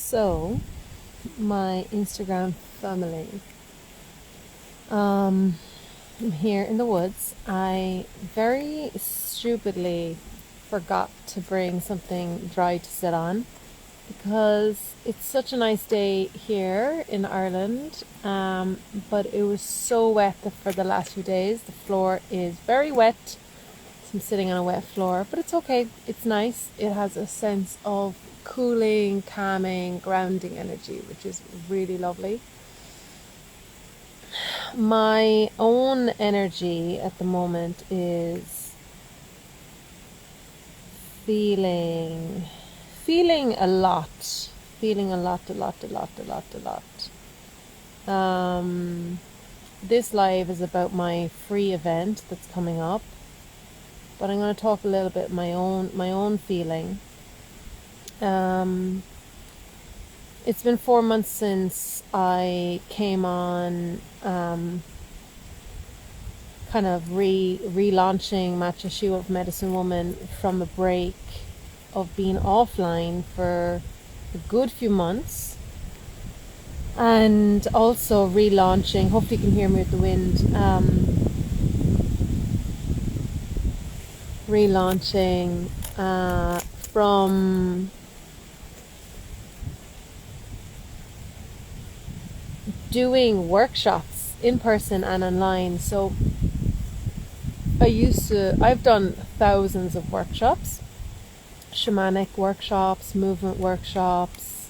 So, my Instagram family. I'm here in the woods. I very stupidly forgot to bring something dry to sit on because it's such a nice day here in Ireland. But it was so wet for the last few days. The floor is very wet. So I'm sitting on a wet floor, but it's okay. It's nice. It has a sense of cooling, calming, grounding energy, which is really lovely. My own energy at the moment is feeling a lot, this live is about my free event that's coming up, but I'm going to talk a little bit my own feeling. It's been 4 months since I came on kind of relaunching Matcha Shoe of Medicine Woman from a break of being offline for a good few months, and also relaunching, hopefully you can hear me with the wind, relaunching from doing workshops in person and online. So I've done thousands of workshops, shamanic workshops, movement workshops,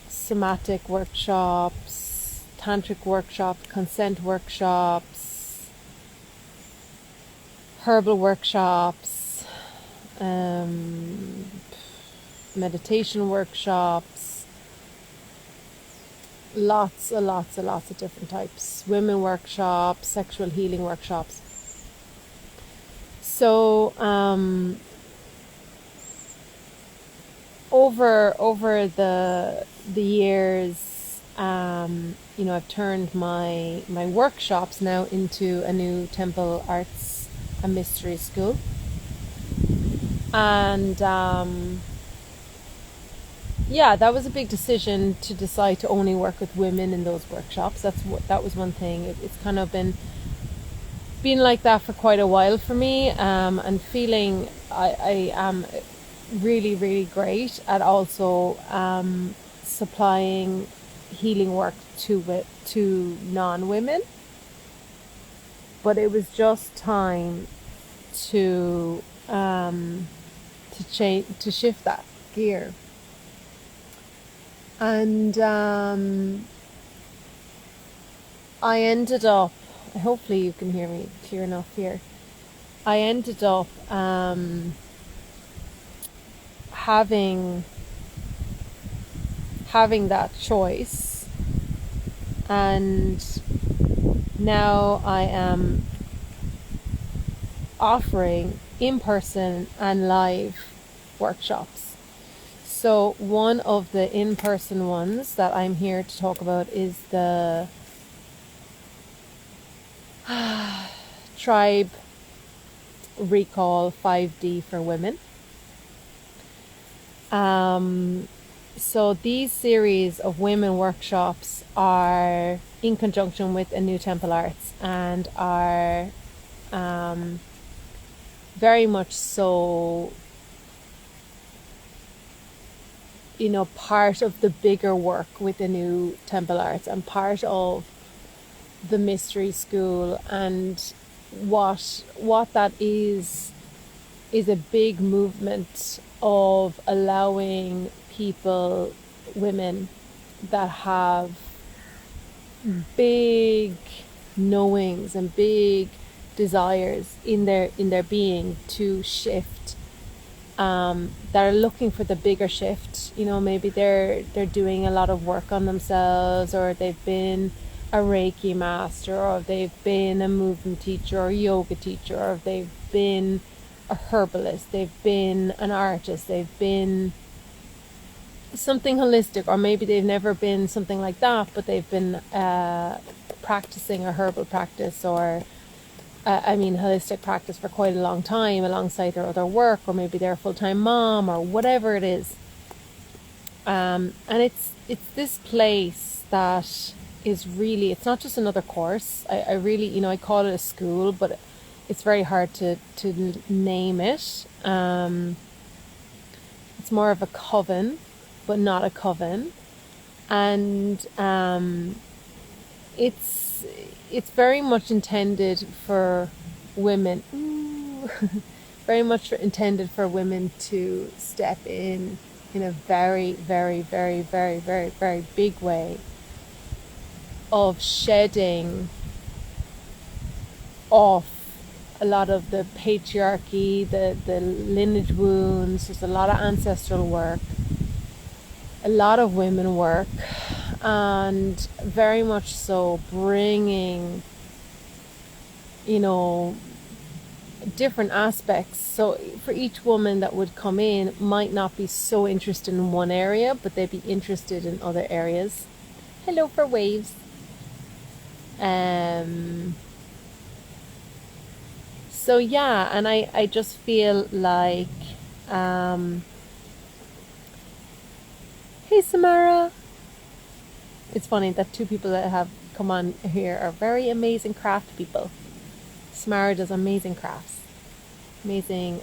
somatic workshops, tantric workshops, consent workshops, herbal workshops, meditation workshops, lots of different types, women workshops, sexual healing workshops. So over the years, I've turned my workshops now into a new Temple Arts and Mystery School, and that was a big decision to decide to only work with women in those workshops. That was one thing. It's kind of been like that for quite a while for me, and feeling I am really great at also supplying healing work to non-women. But it was just time to change, to shift that gear. And I ended up, hopefully you can hear me clear enough here, I ended up having that choice, and now I am offering in-person and live workshops. So one of the in-person ones that I'm here to talk about is the Tribe Recall 5D for women. So these series of women workshops are in conjunction with A New Temple Arts, and are very much so, part of the bigger work with the New Temple Arts, and part of the mystery school. And what that is a big movement of allowing people, women that have big knowings and big desires in their being, to shift, that are looking for the bigger shift. Maybe they're doing a lot of work on themselves, or they've been a Reiki master, or they've been a movement teacher or yoga teacher, or they've been a herbalist, they've been an artist, they've been something holistic, or maybe they've never been something like that, but they've been practicing a herbal practice, or holistic practice for quite a long time alongside their other work, or maybe they're a full-time mom or whatever it is. And it's this place that is really, it's not just another course. I really, I call it a school, but it's very hard to name it. It's more of a coven, but not a coven. And it's very much intended for women. Ooh, very much intended for women to step in a very, very, very, very, very, very big way of shedding off a lot of the patriarchy, the lineage wounds. There's a lot of ancestral work, a lot of women work, and very much so bringing, different aspects. So for each woman that would come in might not be so interested in one area, but they'd be interested in other areas. Hello for waves. So yeah, and I just feel like hey Samara. It's funny that two people that have come on here are very amazing craft people. Samara does amazing crafts, amazing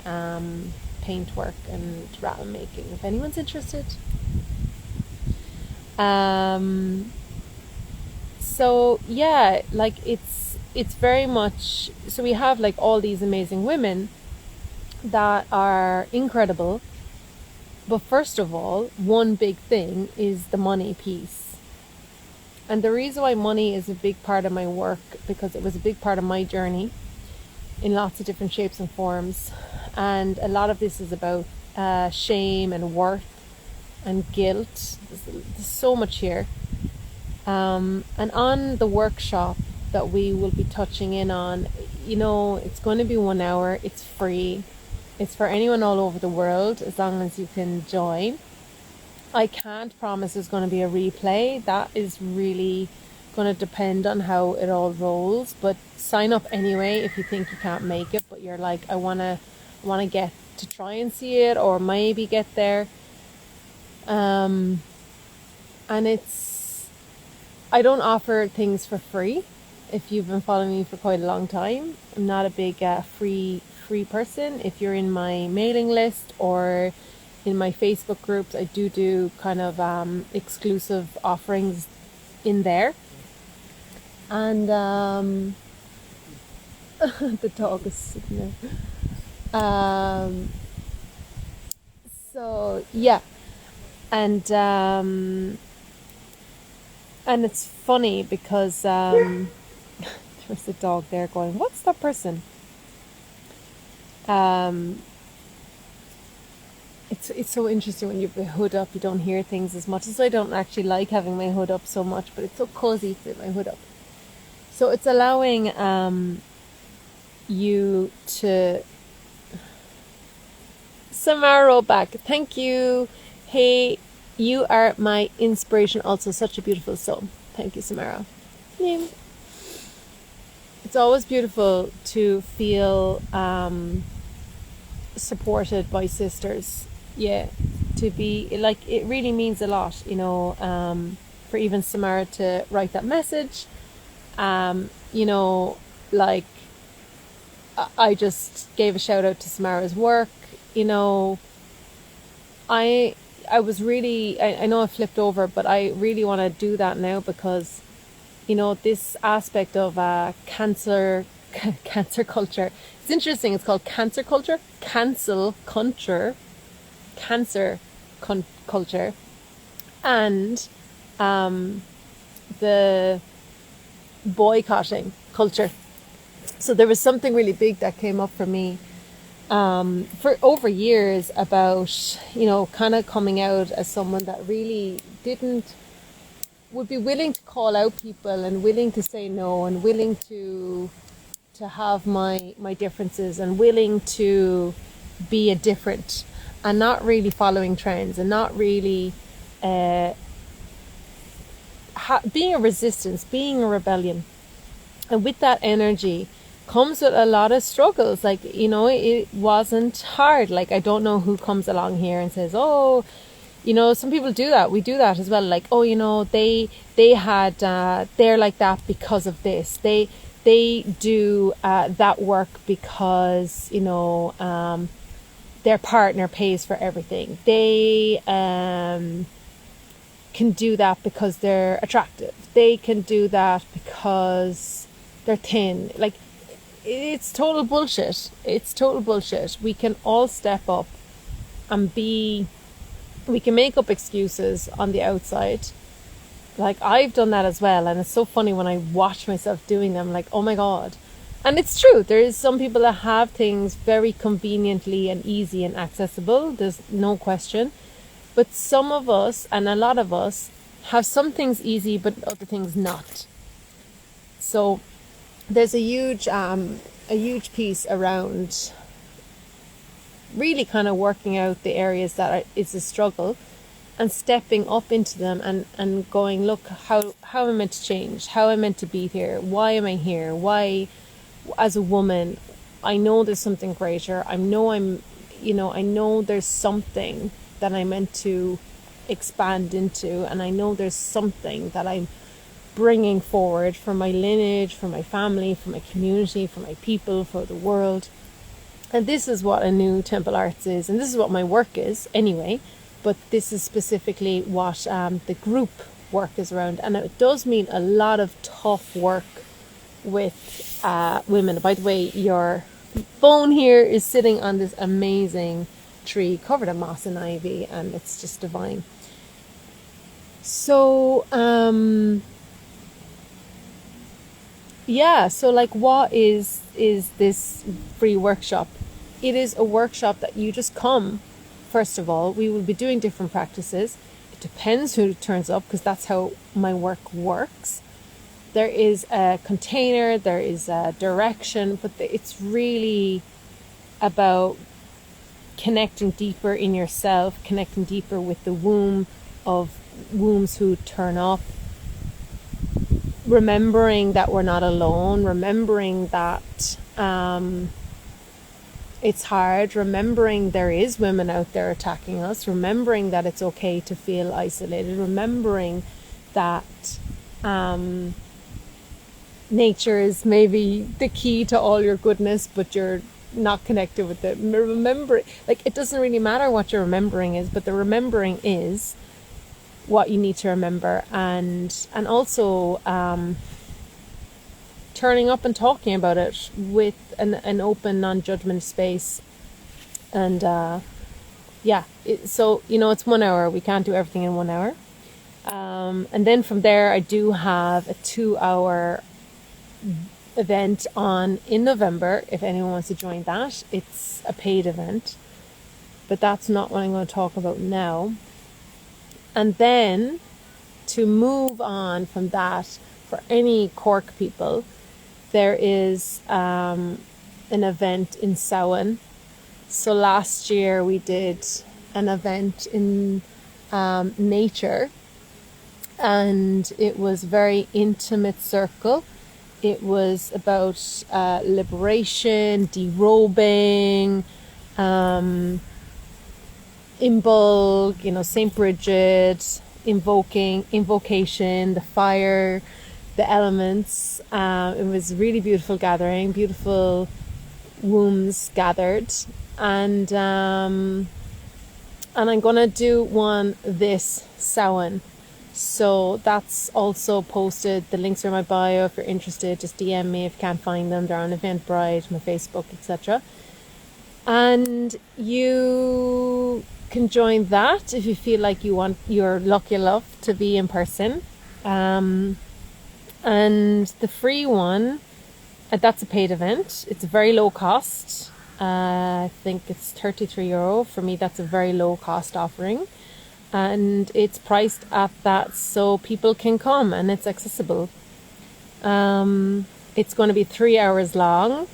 paintwork and rattle making, if anyone's interested. So yeah, like it's very much, so we have like all these amazing women that are incredible, but first of all, one big thing is the money piece. And the reason why money is a big part of my work, because it was a big part of my journey in lots of different shapes and forms. And a lot of this is about shame and worth and guilt. There's so much here. And on the workshop that we will be touching in on, it's going to be 1 hour. It's free. It's for anyone all over the world, as long as you can join. I can't promise there's going to be a replay. That is really going to depend on how it all rolls. But sign up anyway if you think you can't make it, but you're like, I want to get to try and see it, or maybe get there. And I don't offer things for free. If you've been following me for quite a long time, I'm not a big free person. If you're in my mailing list or in my Facebook groups, I do kind of exclusive offerings in there. And the dog is sitting there. So yeah, and it's funny because there's a dog there going, "What's that person?" It's so interesting when you have the hood up, you don't hear things as much. As I don't actually like having my hood up so much, but it's so cozy with my hood up. So it's allowing you to... Samara back. Thank you. Hey, you are my inspiration also. Such a beautiful soul. Thank you, Samara. Yeah. It's always beautiful to feel supported by sisters. Yeah, to be like, it really means a lot, for even Samara to write that message. Like, I just gave a shout out to Samara's work. I was really, I know I flipped over, but I really want to do that now because, this aspect of cancer culture. It's interesting. It's called cancer culture, cancel culture, culture, and the boycotting culture. So there was something really big that came up for me for over years about, kind of coming out as someone that really would be willing to call out people and willing to say no and willing to have my differences and willing to be a different and not really following trends and not really being a resistance, being a rebellion. And with that energy, comes with a lot of struggles. Like, you know, it wasn't hard. Like, I don't know who comes along here and says, oh, you know, some people do that. We do that as well. Like, oh, you know, they had they're like that because of this. They do that work because, you know, their partner pays for everything. They can do that because they're attractive. They can do that because they're thin. Like, it's total bullshit. It's total bullshit. We can all step up and be, we can make up excuses on the outside. Like, I've done that as well, and it's so funny when I watch myself doing them, like, oh my God. And it's true, there is some people that have things very conveniently and easy and accessible, there's no question. But some of us, and a lot of us, have some things easy but other things not. So there's a huge piece around really kind of working out the areas that it's a struggle and stepping up into them and going, look, how am I meant to change? How am I meant to be here? Why am I here? Why, as a woman, I know there's something greater. I know there's something that I'm meant to expand into, and I know there's something that I'm bringing forward for my lineage, for my family, for my community, for my people, for the world. And this is what Anu Temple Arts is, and this is what my work is anyway, but this is specifically what the group work is around. And it does mean a lot of tough work with women. By the way, your phone here is sitting on this amazing tree covered in moss and ivy, and it's just divine. So so like, what is this free workshop? It is a workshop that you just come. First of all, we will be doing different practices. It depends who turns up, because that's how my work works. There is a container, there is a direction, but it's really about connecting deeper in yourself, connecting deeper with the womb of wombs who turn up, remembering that we're not alone, remembering that it's hard, remembering there is women out there attacking us, remembering that it's okay to feel isolated, remembering that nature is maybe the key to all your goodness, but you're not connected with it. Remember, like, it doesn't really matter what your remembering is, but the remembering is what you need to remember. And also turning up and talking about it with an open, non-judgment space. And so, you know, it's 1 hour. We can't do everything in 1 hour. And then from there, I do have a 2-hour event in November. If anyone wants to join that, it's a paid event, but that's not what I'm going to talk about now. And then to move on from that, for any Cork people, there is an event in Samhain. So last year we did an event in nature, and it was very intimate circle. It was about liberation, derobing, Imbolg, you know, St. Bridget, invocation, the fire, the elements. It was a really beautiful gathering, beautiful wombs gathered. And I'm going to do one this Samhain. So that's also posted. The links are in my bio. If you're interested, just DM me. If you can't find them, they're on Eventbrite, my Facebook, etc. And you can join that if you feel like you're lucky enough to be in person. And the free one, that's a paid event. It's a very low cost. I think it's €33. For me, that's a very low cost offering. And it's priced at that so people can come and it's accessible. It's going to be 3 hours long.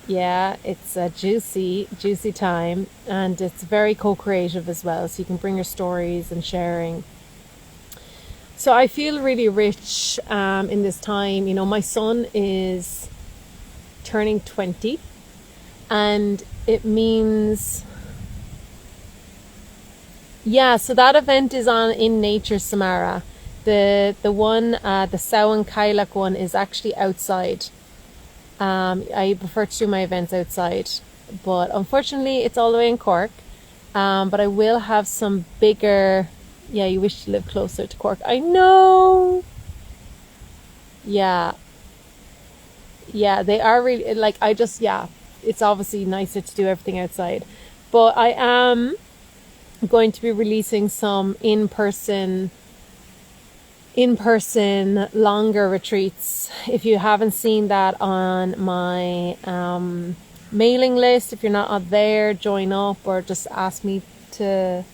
Yeah, it's a juicy time, and it's very co-creative as well, so you can bring your stories and sharing. So I feel really rich in this time. You know, my son is turning 20, and it means, so that event is on in nature, Samara. The one, the Samhain Cailleach one, is actually outside. I prefer to do my events outside, but unfortunately it's all the way in Cork. But I will have some bigger. Yeah, you wish to live closer to Cork. I know. Yeah, they are really, like, it's obviously nicer to do everything outside, but I am going to be releasing some in-person longer retreats. If you haven't seen that on my mailing list, if you're not on there, join up, or just ask to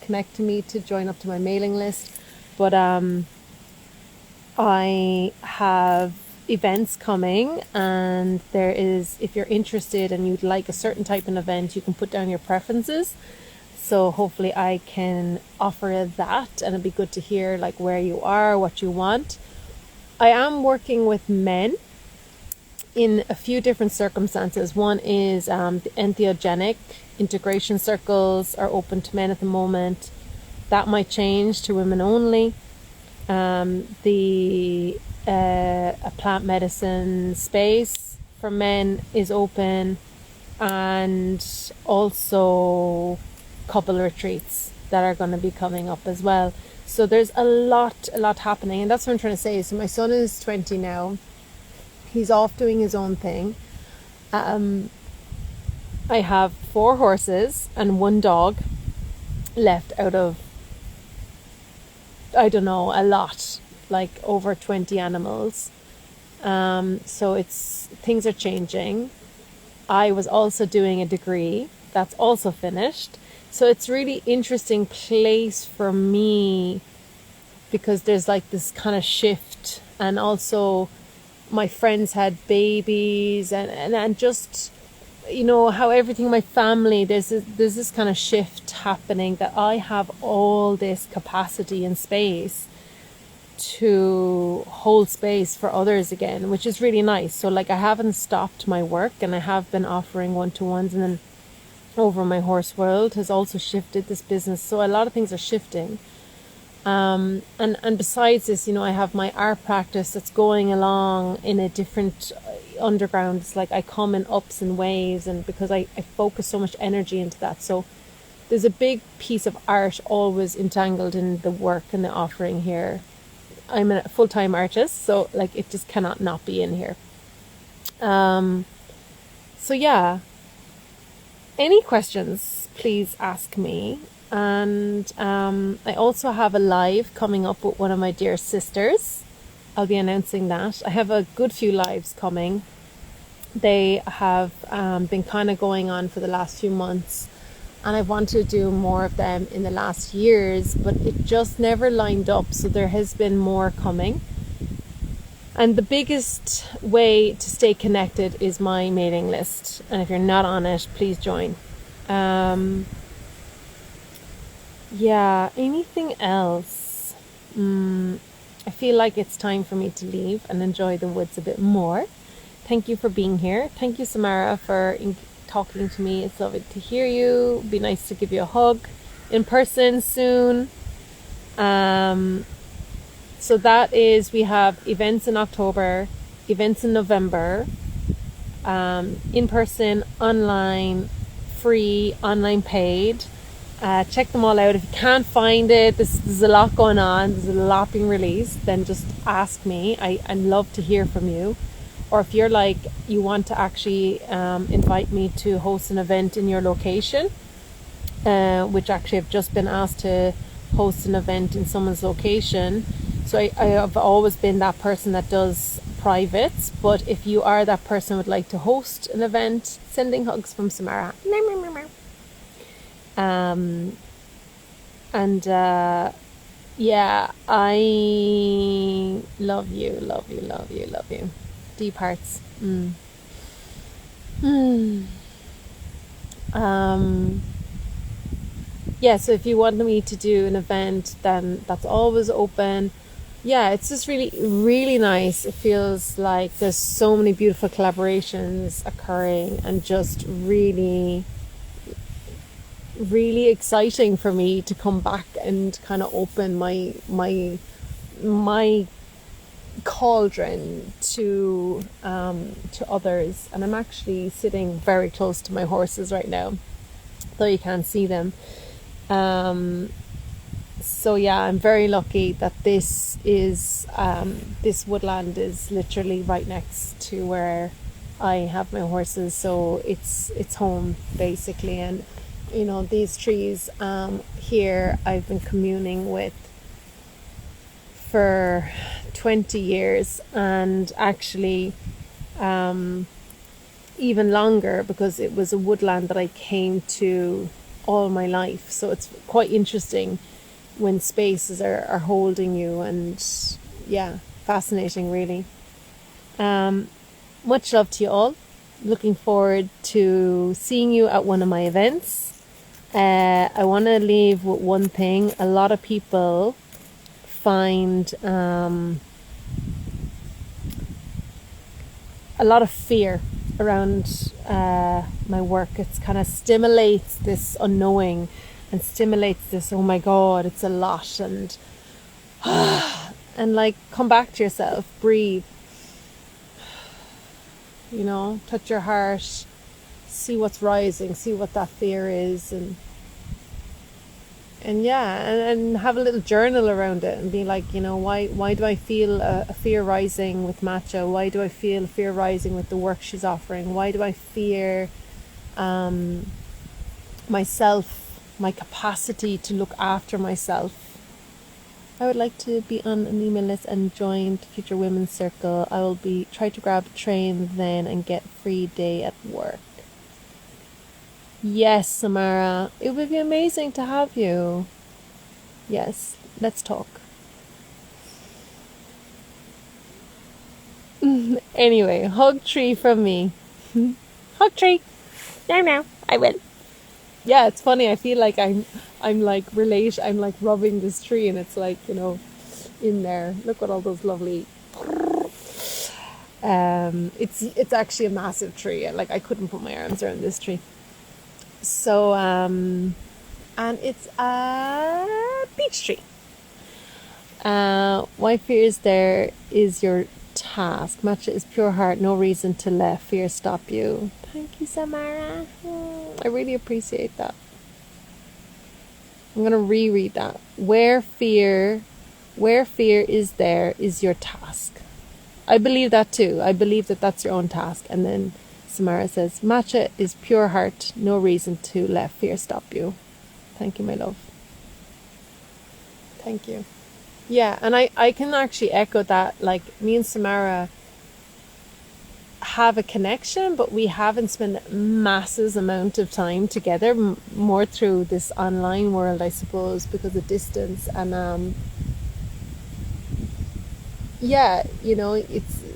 connect to me to join up to my mailing list. But I have events coming, and there is, if you're interested and you'd like a certain type of event, you can put down your preferences. So hopefully I can offer that, and it'd be good to hear like where you are, what you want. I am working with men in a few different circumstances. One is the entheogenic integration circles are open to men at the moment. That might change to women only. A plant medicine space for men is open, and also couple retreats that are going to be coming up as well. So there's a lot happening, and that's what I'm trying to say. So my son is 20 now. He's off doing his own thing. I have 4 horses and 1 dog left out of, I don't know, a lot, like over 20 animals. So things are changing. I was also doing a degree that's also finished. So it's really interesting place for me, because there's like this kind of shift, and also my friends had babies, and just, you know, how everything, my family, there's this kind of shift happening, that I have all this capacity and space to hold space for others again, which is really nice. So like, I haven't stopped my work, and I have been offering one-to-ones, and then Over My Horse World has also shifted this business. So a lot of things are shifting. And besides this, you know, I have my art practice that's going along in a different underground. It's like I come in ups and waves, and because I focus so much energy into that. So there's a big piece of art always entangled in the work and the offering here. I'm a full-time artist, so like it just cannot not be in here. So yeah, any questions, please ask me. And I also have a live coming up with one of my dear sisters. I'll be announcing that. I have a good few lives coming. They have been kind of going on for the last few months, and I wanted to do more of them in the last years, but it just never lined up. So there has been more coming. And the biggest way to stay connected is my mailing list. And if you're not on it, please join. Yeah, anything else? I feel like it's time for me to leave and enjoy the woods a bit more. Thank you for being here. Thank you, Samara, for talking to me. It's lovely to hear you. It'd be nice to give you a hug in person soon. So that is, we have events in October, events in November, in person, online, free, online paid. Check them all out. If you can't find it, there's a lot going on, there's a lot being released, then just ask me. I'd love to hear from you. Or if you're like, you want to actually invite me to host an event in your location, which actually I've just been asked to host an event in someone's location. So I have always been that person that does privates, but if you are that person who would like to host an event, sending hugs from Samara. Yeah, I love you. Deep hearts. Yeah, so if you want me to do an event, then that's always open. yeah, it's just really, really nice. It feels like there's so many beautiful collaborations occurring, and just really, really exciting for me to come back and kind of open my cauldron to others. And I'm actually sitting very close to my horses right now, though you can't see them. So yeah, I'm very lucky that this woodland is literally right next to where I have my horses. So it's home basically. And you know, these trees here I've been communing with for 20 years, and actually even longer, because it was a woodland that I came to all my life. So it's quite interesting when spaces are holding you, and yeah, fascinating really. Much love to you all. Looking forward to seeing you at one of my events. I want to leave with one thing. A lot of people find a lot of fear around my work. It's kind of stimulates this unknowing, and stimulates this, oh my god, it's a lot, and and like, come back to yourself, breathe, you know, touch your heart, see what's rising, see what that fear is, and yeah, and have a little journal around it, and be like, you know, why do I feel a fear rising with Matcha? Why do I feel a fear rising with the work she's offering? Why do I fear myself, my capacity to look after myself? I would like to be on an email list and join Future Women's Circle. I will be try to grab a train then and get free day at work. Yes, Samara, it would be amazing to have you. Yes, let's talk. Anyway, hug tree from me. Hug tree. No, I will. Yeah, it's funny. I feel like I'm like I'm like rubbing this tree, and it's like, you know, in there. Look at all those lovely. It's actually a massive tree. Like, I couldn't put my arms around this tree. So and it's a beech tree. Why fear is there is your task. Matcha is pure heart, no reason to let fear stop you. Thank you, Samara. I really appreciate that. I'm gonna reread that. Where fear is there is your task. I believe that too. I believe that that's your own task. And then Samara says, Matcha is pure heart, no reason to let fear stop you. Thank you, my love. Thank you. Yeah, and I can actually echo that. Like, me and Samara have a connection, but we haven't spent masses amount of time together, more through this online world, I suppose, because of distance. And yeah, you know,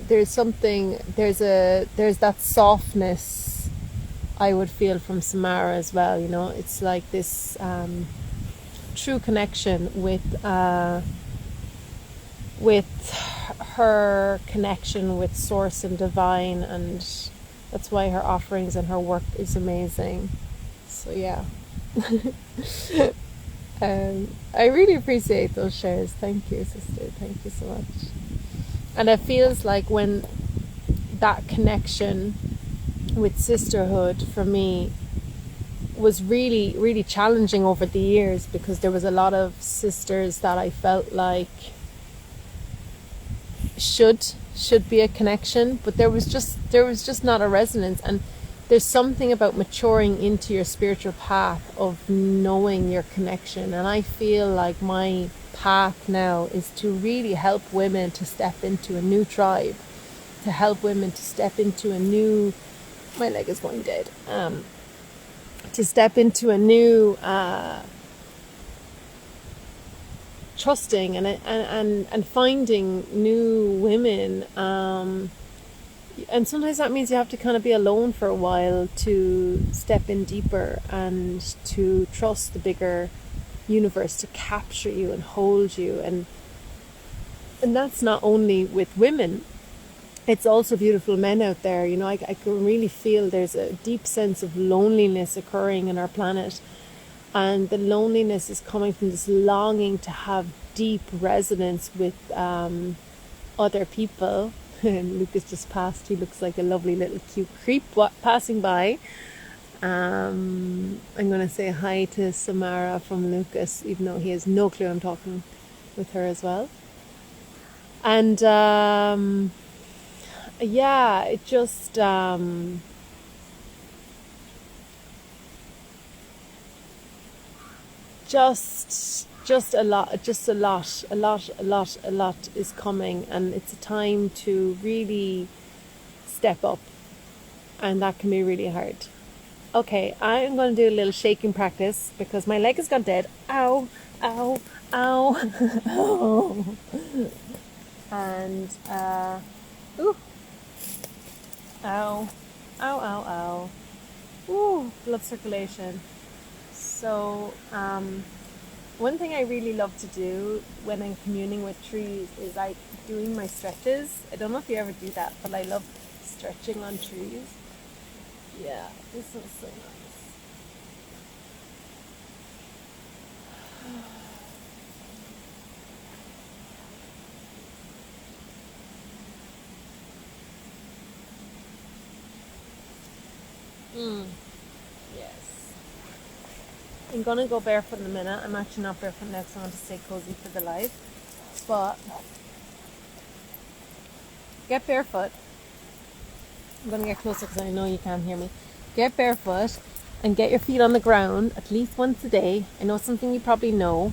there's that softness I would feel from Samara as well. You know, it's like this true connection with her connection with source and divine, and that's why her offerings and her work is amazing. So yeah. I really appreciate those shares. Thank you, sister. Thank you so much. And it feels like when that connection with sisterhood for me was really, really challenging over the years, because there was a lot of sisters that I felt like should be a connection, but there was just not a resonance. And there's something about maturing into your spiritual path of knowing your connection, and I feel like my path now is to really help women to step into a new tribe, to help women to step into a new, my leg is going dead, to step into a new trusting and finding new women, and sometimes that means you have to kind of be alone for a while to step in deeper and to trust the bigger universe to capture you and hold you. And And that's not only with women, it's also beautiful men out there. You know, I can really feel there's a deep sense of loneliness occurring in our planet. And the loneliness is coming from this longing to have deep resonance with other people. And Lucas just passed. He looks like a lovely little cute creep passing by. I'm going to say hi to Samara from Lucas, even though he has no clue I'm talking with her as well. And yeah, it just just a lot is coming, and it's a time to really step up, and that can be really hard. Okay, I'm going to do a little shaking practice because my leg has gone dead. Ow, ow, ow. Ow. And ooh, ow, ow, ow, ow. Ooh, blood circulation. So one thing I really love to do when I'm communing with trees is like doing my stretches. I don't know if you ever do that, but I love stretching on trees. Yeah, this is so nice. Yes. I'm gonna go barefoot in a minute. I'm actually not barefoot now because I want to stay cozy for the live. But get barefoot. I'm gonna get closer because I know you can't hear me. Get barefoot and get your feet on the ground at least once a day. I know it's something you probably know,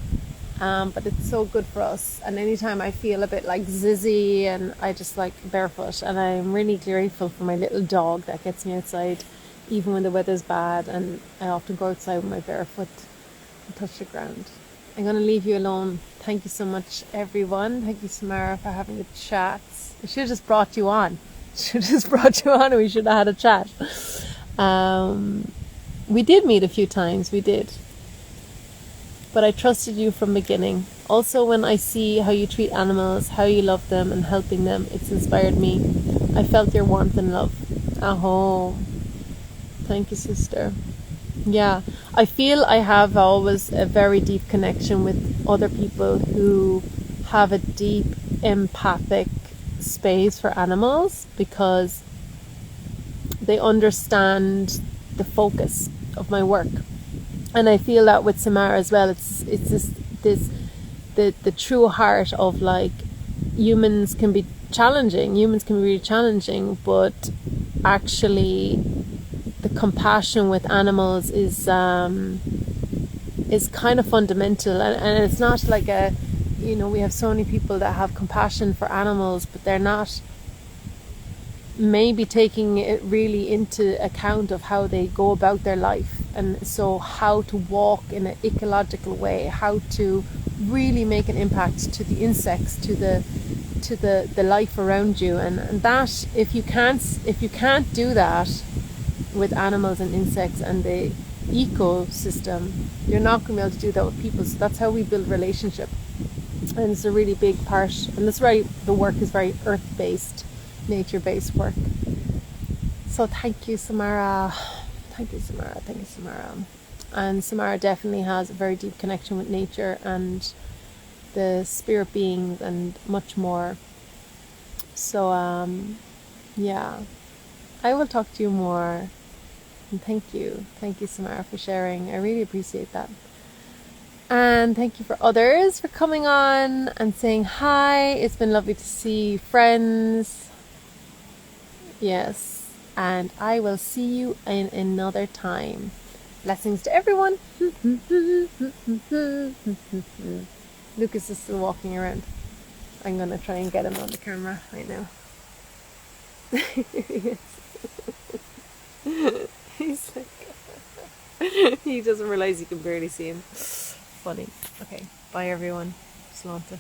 but it's so good for us. And anytime I feel a bit like zizzy, and I just like barefoot, and I'm really grateful for my little dog that gets me outside even when the weather's bad, and I often go outside with my barefoot and touch the ground. I'm going to leave you alone. Thank you so much, everyone. Thank you, Samara, for having the chats. I should have just brought you on. And we should have had a chat. We did meet a few times, we did. But I trusted you from the beginning. Also, when I see how you treat animals, how you love them and helping them, it's inspired me. I felt your warmth and love. Aho. Thank you, sister. Yeah, I feel I have always a very deep connection with other people who have a deep empathic space for animals because they understand the focus of my work. And I feel that with Samara as well. It's the true heart of like humans can be challenging. Humans can be really challenging, but actually the compassion with animals is kind of fundamental, and it's not like we have so many people that have compassion for animals, but they're not maybe taking it really into account of how they go about their life, and so how to walk in an ecological way, how to really make an impact to the insects, to the life around you, and that if you can't do that with animals and insects and the ecosystem, you're not going to be able to do that with people. So that's how we build relationship, and it's a really big part, and that's why the work is very earth-based, nature-based work. So thank you, Samara. And Samara definitely has a very deep connection with nature and the spirit beings and much more. So yeah, I will talk to you more. And thank you, Samara, for sharing. I really appreciate that. And thank you for others for coming on and saying hi. It's been lovely to see friends. Yes, and I will see you in another time. Blessings to everyone. Lucas is still walking around. I'm going to try and get him on the camera right now. He's like, he doesn't realize you can barely see him. Funny. Okay, bye everyone. Slanta.